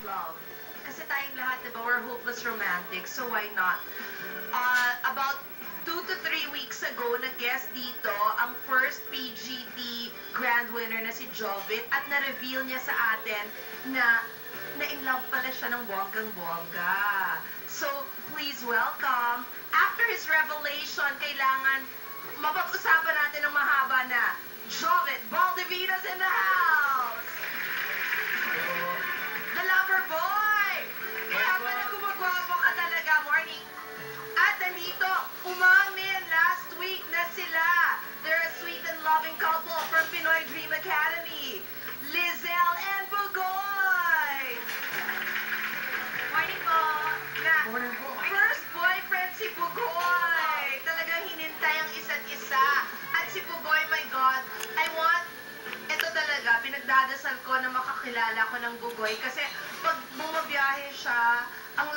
love. Kasi tayong lahat, diba, we're hopeless romantics, so why not? About 2 to 3 weeks ago, nag-guest dito ang first PGT grand winner na si Jovit at na-reveal niya sa atin na in love pala siya ng bonggang-bongga. So, please welcome. After his revelation, kailangan mapag-usapan natin ng mahaba na Jovit Valdivinos in the house! The lover boy! Kaya pala gumagwapo ka talaga, morning. At nandito, umamin last week na sila. They're a sweet and loving couple from Pinoy Dream Academy. Lizelle and Bugoy! Morning po! Morning po. First boyfriend si Bugoy! Talagang hinintay ang isa't isa. At si Bugoy, my God, ito talaga, pinagdadasal ko na makakilala ko ng Bugoy. Kasi pag bumabiyahe siya, ang